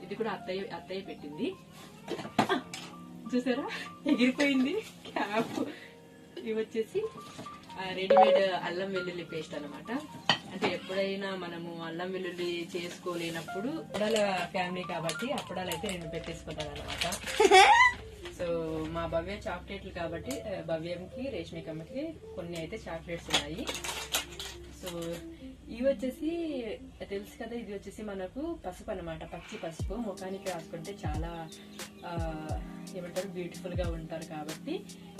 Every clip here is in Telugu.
ఇది కూడా అత్తయ్య పెట్టింది. చూసారా ఎగిరిపోయింది క్యాప్. ఇవి వచ్చేసి రెడీమేడ్ అల్లం వెల్లుల్లి పేస్ట్ అన్నమాట. అంటే ఎప్పుడైనా మనము అల్లం వెల్లుల్లి చేసుకోలేనప్పుడు అప్పడాల ఫ్యామిలీ కాబట్టి అప్పడాలు అయితే నేను పెట్టేసుకుంటాను అనమాట. సో మా భవ్య చాక్లెట్లు కాబట్టి భవ్యంకి రేష్మికమ్మకి కొన్ని అయితే చాక్లెట్స్ ఉన్నాయి. సో ఇవి వచ్చేసి తెలుసు కదా, ఇది వచ్చేసి మనకు పసుపు అనమాట. పచ్చి పసుపు ముఖానికి రాసుకుంటే చాలా ఏమంటారు బ్యూటిఫుల్ గా ఉంటారు కాబట్టి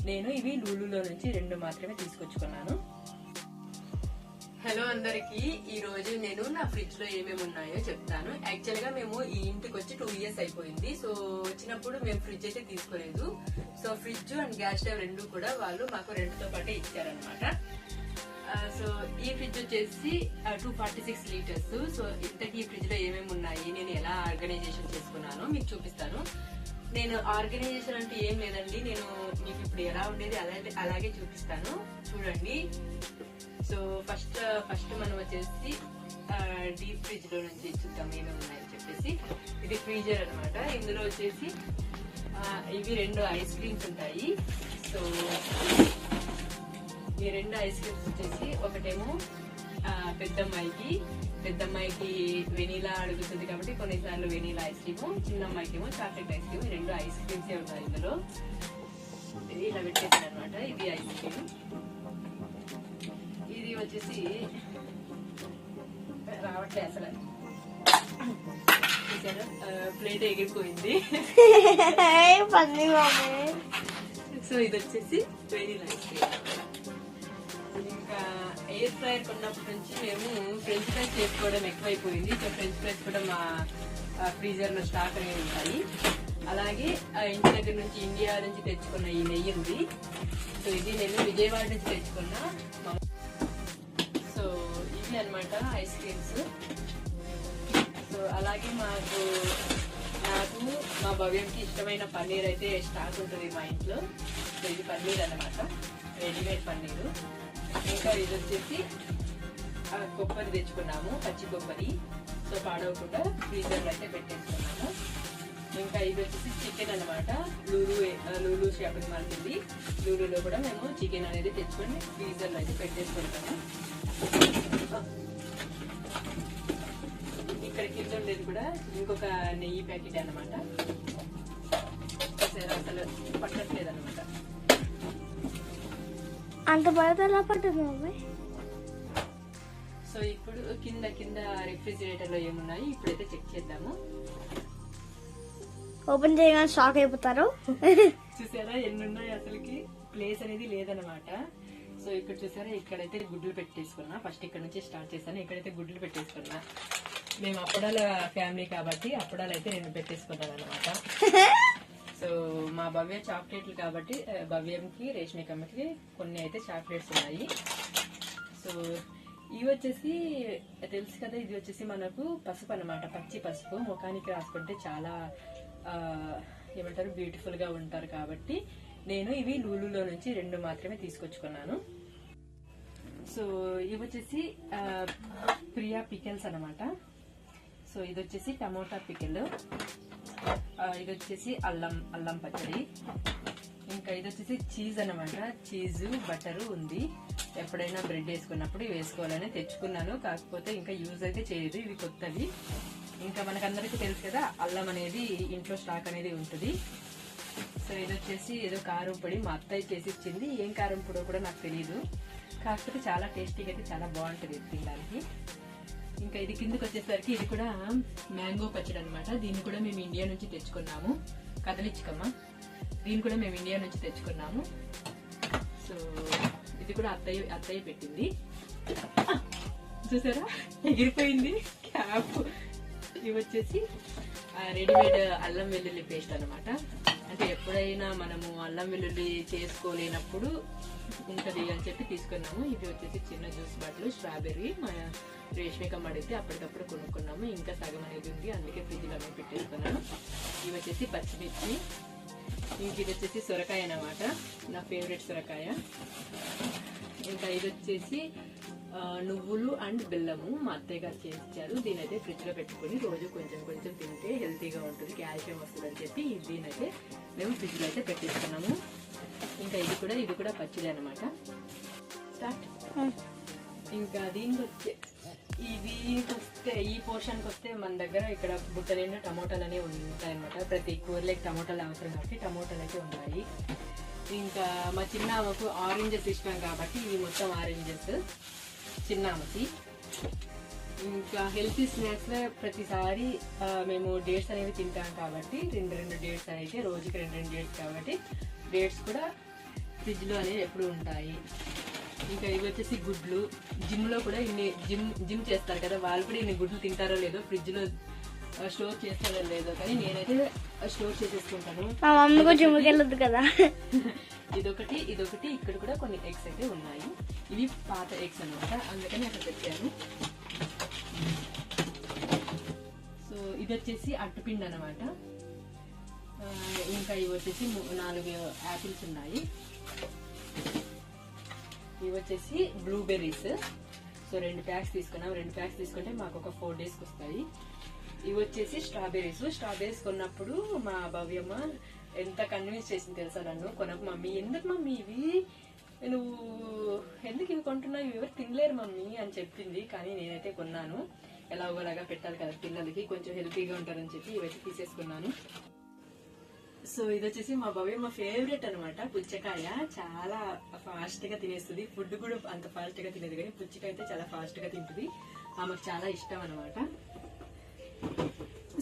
నేను ఇవి లూలులో నుంచి 2 మాత్రమే తీసుకొచ్చుకున్నాను. హలో అందరికి, ఈ రోజు నేను నా ఫ్రిడ్జ్ లో ఏమేమి ఉన్నాయో చెప్తాను. యాక్చువల్ గా మేము ఈ ఇంటికి వచ్చి 2 years అయిపోయింది. సో వచ్చినప్పుడు మేము ఫ్రిడ్జ్ అయితే తీసుకోలేదు. So fridge and gas stove 2 కూడా వాళ్ళు మాకు రెంట్తో పాటే ఇచ్చారనమాట. సో ఈ ఫ్రిడ్జ్ వచ్చేసి 246 లీటర్స్. సో ఇంతకీ ఈ ఫ్రిడ్జ్ లో ఏమేమి ఉన్నాయి, నేను ఎలా ఆర్గనైజేషన్ చేసుకున్నానో మీకు చూపిస్తాను. నేను ఆర్గనైజేషన్ అంటే ఏం లేదండి, నేను మీకు ఇప్పుడు ఎలా ఉండేది అలాగే చూపిస్తాను, చూడండి. సో ఫస్ట్ మనం వచ్చేసి డీప్ ఫ్రిడ్జ్ లో నుంచి చూద్దాం ఏమేమి ఉన్నాయని చెప్పేసి. ఇది ఫ్రీజర్ అనమాట. ఇందులో వచ్చేసి ఇవి 2 ఐస్ క్రీమ్స్ ఉంటాయి. సో ఈ 2 ఐస్ క్రీమ్స్ వచ్చేసి ఒకటేమో పెద్దమ్మాయికి వెనీలా అడుగుతుంది కాబట్టి కొన్నిసార్లు వెనీలా ఐస్ క్రీమ్, చిన్నమ్మాయికి ఏమో chocolate ice cream. 2 ice creams ఉన్నాయి ఇందులో. ఇది ఇలా పెట్టేసాను అనమాట. ఇది ఐస్ క్రీమ్. ఇది వచ్చేసి రావట్లే అసలు, ప్లేట్ ఎగిరిపోయింది. సో ఇది వచ్చేసి వెనీలా ఐస్ క్రీమ్. ఇంకా ఎయిర్ ఫ్రైయర్ కొన్నప్పటి నుంచి మేము ఫ్రెంచ్ ఫ్రైస్ చేసుకోవడం ఎక్కువైపోయింది. సో ఫ్రెంచ్ ఫ్రైస్ కూడా మా ఫ్రీజర్ లో స్టాక్ అనేవి ఉంటాయి. అలాగే ఇంటి దగ్గర నుంచి ఇండియా నుంచి తెచ్చుకున్న ఈ నెయ్యి ఉంది. సో ఇది నేను విజయవాడ నుంచి తెచ్చుకున్నా. సో ఇవి అనమాట ఐస్ క్రీమ్స్. సో అలాగే నాకు మా భవ్యంకి ఇష్టమైన పన్నీర్ అయితే స్టాక్ ఉంటుంది మా ఇంట్లో. సో ఇది పన్నీర్ అనమాట, రెడీమేడ్ పన్నీరు. ఇంకా ఇది వచ్చేసి కొబ్బరి తెచ్చుకున్నాము, పచ్చి కొబ్బరి. సో పాడవకుండా ఫ్రీజర్ లో అయితే పెట్టేసుకున్నాము. ఇంకా ఇది వచ్చేసి చికెన్ అనమాట. లూలు షాపింగ్ మాల్ ఉంది, లూలులో కూడా మేము చికెన్ అనేది తెచ్చుకొని ఫ్రీజర్ లో అయితే పెట్టేసుకుంటాము. ఇక్కడ కింద ఉండేది కూడా ఇంకొక నెయ్యి ప్యాకెట్ అనమాట. అసలు పట్టట్లేదు అనమాట. అంత బయట ఎలా పడుతుంది? సో ఇప్పుడు కింద రిఫ్రిజిరేటర్ లో ఏమున్నాయి ఇప్పుడైతే చెక్ చేద్దాము. ఓపెన్ చేయగానే షాక్ అయిపోతారు. చూసారా ఎన్ని ఉన్నాయి, అసలుకి ప్లేస్ అనేది లేదనమాట. సో ఇక్కడ చూసారా, ఇక్కడైతే గుడ్లు పెట్టేసుకున్నా. ఫస్ట్ ఇక్కడ నుంచి స్టార్ట్ చేశాను. ఇక్కడైతే గుడ్లు పెట్టేసుకున్నా. మేము అప్పడాల ఫ్యామిలీ కాబట్టి అప్పడాలు అయితే నేను పెట్టేసుకున్నాను అనమాట. సో మా భవ్య చాక్లెట్లు కాబట్టి భవ్యంకి రేష్మికమ్మకి కొన్ని అయితే చాక్లెట్స్ ఉన్నాయి. సో ఇవి వచ్చేసి తెలుసు కదా, ఇది వచ్చేసి మనకు పసుపు అనమాట. పచ్చి పసుపు ముఖానికి రాసుకుంటే చాలా ఏమంటారు బ్యూటిఫుల్ గా ఉంటారు కాబట్టి నేను ఇవి లూలులో నుంచి 2 మాత్రమే తీసుకొచ్చుకున్నాను. సో ఇవి వచ్చేసి ప్రియా పికెల్స్ అనమాట. సో ఇది వచ్చేసి టమోటా పికెల్. ఇది వచ్చేసి అల్లం పచ్చడి. ఇంకా ఇది వచ్చేసి చీజ్ అనమాట. చీజ్ బటర్ ఉంది. ఎప్పుడైనా బ్రెడ్ వేసుకున్నప్పుడు వేసుకోవాలని తెచ్చుకున్నాను. కాకపోతే ఇంకా యూజ్ అయితే చేయదు, ఇవి కొత్తవి. ఇంకా మనకందరికీ తెలుసు కదా, అల్లం అనేది ఇంట్లో స్టాక్ అనేది ఉంటుంది. సో ఇది వచ్చేసి ఏదో కారం పొడి మా అత్తయ్య చేసి ఇచ్చింది. ఏం కారం పొడో కూడా నాకు తెలియదు, కాకపోతే చాలా టేస్టీగా అయితే చాలా బాగుంటుంది తినడానికి. ఇంకా ఇది కిందకి వచ్చేసరికి ఇది కూడా మ్యాంగో పచ్చడి అనమాట. దీన్ని కూడా మేము ఇండియా నుంచి తెచ్చుకున్నాము. కదలిచ్చికమ్మ, దీన్ని కూడా మేము ఇండియా నుంచి తెచ్చుకున్నాము. సో ఇది కూడా అత్తయ్య పెట్టింది. చూసారా ఎగిరిపోయింది క్యాప్. ఇవి వచ్చేసి రెడీమేడ్ అల్లం వెల్లుల్లి పేస్ట్ అనమాట. అంటే ఎప్పుడైనా మనము అల్లం వెల్లుల్లి చేసుకోలేనప్పుడు ఉంటది అని చెప్పి తీసుకున్నాము. ఇది వచ్చేసి చిన్న జ్యూస్ బాటిల్ స్ట్రాబెర్రీ మా రేష్మికమ్మ అడిగితే అప్పటికప్పుడు కొనుక్కున్నాము. ఇంకా సగం అనేది ఉంది, అందుకే ఫ్రిడ్జ్ లో పెట్టేసుకున్నాను. ఇవి వచ్చేసి పచ్చిమిర్చి. ఇంక ఇది వచ్చేసి సొరకాయ అనమాట, నా ఫేవరెట్ సొరకాయ. ఇంకా ఇది వచ్చేసి నువ్వులు అండ్ బెల్లము మా అత్తయ్య గారు చేసి ఇచ్చారు. దీని అయితే ఫ్రిడ్జ్ లో పెట్టుకుని రోజు కొంచెం కొంచెం తింటే హెల్తీ హెల్తీగా ఉంటుంది, కాల్షియం వస్తుంది అని చెప్పి దీనైతే మేము ఫ్రిడ్జ్లో అయితే పెట్టేసుకున్నాము. ఇంకా ఇది కూడా పచ్చిదే అనమాట. స్టార్ట్. ఇంకా దీనికి వస్తే ఈ పోర్షన్కి వస్తే మన దగ్గర ఇక్కడ బుట్ట నిండా టమోటాలు అనేవి ఉంటాయి అనమాట. ప్రతి కూరలోకి టమోటాలు అవసరం కాబట్టి టమోటాలు అయితే ఉన్నాయి. ఇంకా మా చిన్న ఆమెకు ఆరెంజెస్ ఇష్టం కాబట్టి ఇవి మొత్తం ఆరెంజెస్ చిన్న ఆమెకి. ఇంకా హెల్తీ స్నాక్స్ లో ప్రతిసారి మేము డేట్స్ అనేవి తింటాం కాబట్టి రెండు డేట్స్ అయితే రోజుకి రెండు డేట్స్ కాబట్టి డేట్స్ కూడా ఫ్రిడ్జ్ లో అనేవి ఎప్పుడు ఉంటాయి. ఇంకా ఇవి వచ్చేసి గుడ్లు. జిమ్ లో కూడా జిమ్ చేస్తారు కదా, వాళ్ళు కూడా ఇన్ని గుడ్లు తింటారో లేదో, ఫ్రిడ్జ్ లో స్టోర్ చేస్తారో లేదో, కానీ నేనైతే స్టోర్ చేసేసుకుంటాను. కదా. ఇదొకటి ఇక్కడ కూడా కొన్ని ఎగ్స్ అయితే ఉన్నాయి. ఇవి పాత ఎగ్స్ అన్నమాట, అందుకని అక్కడ పెట్టాను. సో ఇది వచ్చేసి అట్టుపిండి అనమాట. ఇంకా ఇవి వచ్చేసి 4 యాపిల్స్ ఉన్నాయి. ఇవి వచ్చేసి బ్లూబెర్రీస్. సో 2 ప్యాక్స్ తీసుకున్నాం. 2 ప్యాక్స్ తీసుకుంటే మాకు ఒక 4 days వస్తాయి. ఇవి వచ్చేసి స్ట్రాబెర్రీస్ కొన్నప్పుడు మా భవ్యమ్మ ఎంత కన్విన్స్ చేసింది తెలుసా నన్ను, కొనకు మమ్మీ, ఎందుకు మమ్మీ ఇవి నువ్వు ఎందుకు ఇవి కొంటున్నావు, ఇవి ఎవరు తినలేరు మమ్మీ అని చెప్పింది. కానీ నేనైతే కొన్నాను, ఎలాగోలాగా పెట్టాలి కదా పిల్లలకి, కొంచెం హెల్తీగా ఉంటారని చెప్పి ఇవైతే తీసేసుకున్నాను. సో ఇది వచ్చేసి మా భవ్యమ్మ ఫేవరెట్ అనమాట, పుచ్చకాయ. చాలా ఫాస్ట్ గా తినేస్తుంది. ఫుడ్ కూడా అంత ఫాస్ట్ గా తినేది, కానీ పుచ్చకాయ అయితే చాలా ఫాస్ట్ గా తింటుంది. ఆమెకు చాలా ఇష్టం అనమాట.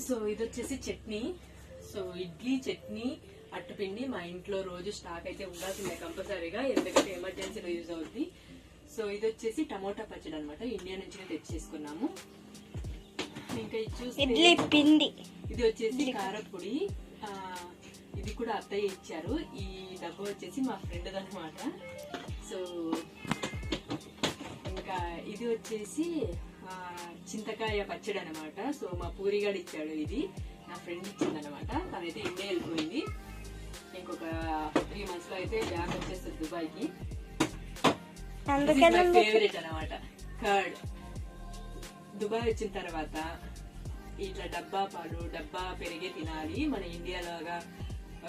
సో ఇది వచ్చేసి చట్నీ. సో ఇడ్లీ, చట్నీ, అట్టుపిండి మా ఇంట్లో రోజు స్టాక్ అయితే ఉండాల్సిందే కంపల్సరీగా, ఎందుకంటే ఎమర్జెన్సీలో యూజ్ అవుతుంది. సో ఇది వచ్చేసి టమోటా పచ్చడి అనమాట, ఇండియా నుంచి తెచ్చేసుకున్నాము. ఇంకా ఇది చూస్తే ఇది వచ్చేసి కారపొడి. ఇది కూడా అత్తయ్య ఇచ్చారు. ఈ డబ్బా వచ్చేసి మా ఫ్రెండ్ అనమాట. సో ఇంకా ఇది వచ్చేసి చింతకాయ పచ్చడి అనమాట. సో మా పూరిగాడు ఇచ్చాడు, ఇది నా ఫ్రెండ్ ఇచ్చింది అనమాట. తనైతే ఇండియా వెళ్ళిపోయింది. ఇంకొక 3 months లో అయితే బ్యాక్ వచ్చేస్తుంది దుబాయ్కి. ఫేవరెట్ అనమాట కర్డ్. దుబాయ్ వచ్చిన తర్వాత ఇట్లా డబ్బా పాలు, డబ్బా పెరిగే తినాలి. మన ఇండియాలోగా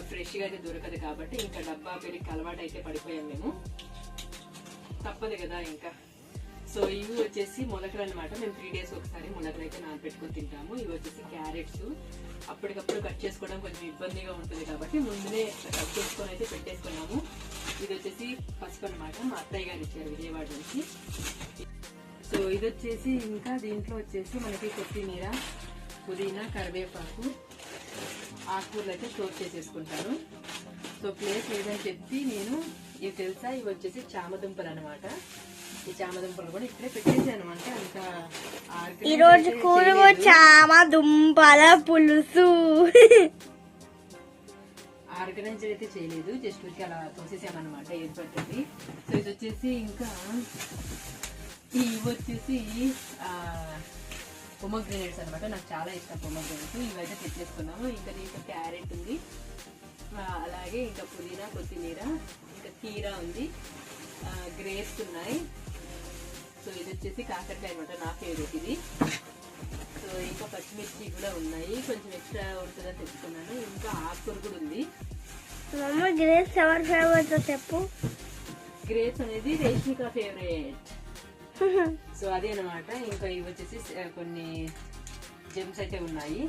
ఫ్రెష్ గా అయితే దొరకదు కాబట్టి ఇంకా డబ్బా పెరిగి అలవాటు అయితే పడిపోయాం మేము, తప్పదు కదా ఇంకా. సో ఇవి వచ్చేసి మొలకలు అనమాట. మేము 3 days ఒకసారి మొలకలు అయితే నానబెట్టుకుని తింటాము. ఇవి వచ్చేసి క్యారెట్స్. అప్పటికప్పుడు కట్ చేసుకోవడం కొంచెం ఇబ్బందిగా ఉంటుంది కాబట్టి ముందునే కట్ చేసుకొని అయితే పెట్టేసుకున్నాము. ఇది వచ్చేసి పసుపు అనమాట, మా అత్తయ్య గారు ఇచ్చారు విజయవాడ నుంచి. సో ఇది వచ్చేసి ఇంకా దీంట్లో వచ్చేసి మనకి కొత్తిమీర, పుదీనా, కరివేపాకు, ఆకుకూరలు అయితే స్టోర్ చేసేసుకుంటాను. సో ప్లేస్ లేదని చెప్పి నేను ఇవి తెలుసా, ఇవి వచ్చేసి చామదుంపలు అనమాట. ఈ చామదుంపలు కూడా ఇక్కడే పెట్టేసాను అనమాట. ఇంకా ఈరోజు కూర చామదుంపల పులుసు ఆర్గనైజ్ అయితే చేయలేదు, జస్ట్ ఊరికి అలా తోసేసామన్నమాట, ఏది పట్టింది. సో ఇది వచ్చేసి ఇంకా ఇవి వచ్చేసి పొమోగ్రెనేట్స్ అనమాట. నాకు చాలా ఇష్టం పొమోగ్రెనేట్స్. ఇవైతే తెచ్చేసుకున్నాము. ఇంకా దీంట్లో క్యారెట్ ఉంది, అలాగే ఇంకా పుదీనా, కొత్తిమీర, ఇంకా కీరా ఉంది, గ్రేప్స్ ఉన్నాయి. సో ఇది వచ్చేసి కాకరకాయ అనమాట, నా ఫేవరెట్ ఇది. సో ఇంకా పచ్చిమిర్చి కూడా ఉన్నాయి, కొంచెం ఎక్స్ట్రా ఉంటుందని తెచ్చుకున్నాను. ఇంకా ఆకుకూర కూడా ఉంది. గ్రేప్స్ ఎవరి ఫేవరెట్ చెప్పు. గ్రేప్స్ అనేది రేష్మిక ఫేవరెట్. సో అదే అనమాట. ఇంకా ఇవి వచ్చేసి కొన్ని జెమ్స్ అయితే ఉన్నాయి.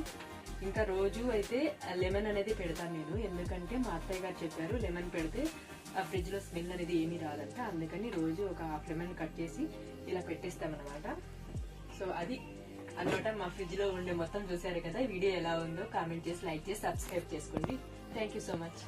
ఇంకా రోజు అయితే లెమన్ అనేది పెడతాను నేను, ఎందుకంటే మా అత్తయ్య గారు చెప్పారు లెమన్ పెడితే ఆ ఫ్రిడ్జ్ లో స్మెల్ అనేది ఏమీ రాదంట. అందుకని రోజు ఒక హాఫ్ లెమన్ కట్ చేసి ఇలా పెట్టేస్తామన్నమాట. సో అది అన్నమాట మా ఫ్రిడ్జ్ లో ఉండే మొత్తం. చూసారు కదా, వీడియో ఎలా ఉందో కామెంట్ చేసి, లైక్ చేసి, సబ్స్క్రైబ్ చేసుకోండి. Thank you so much.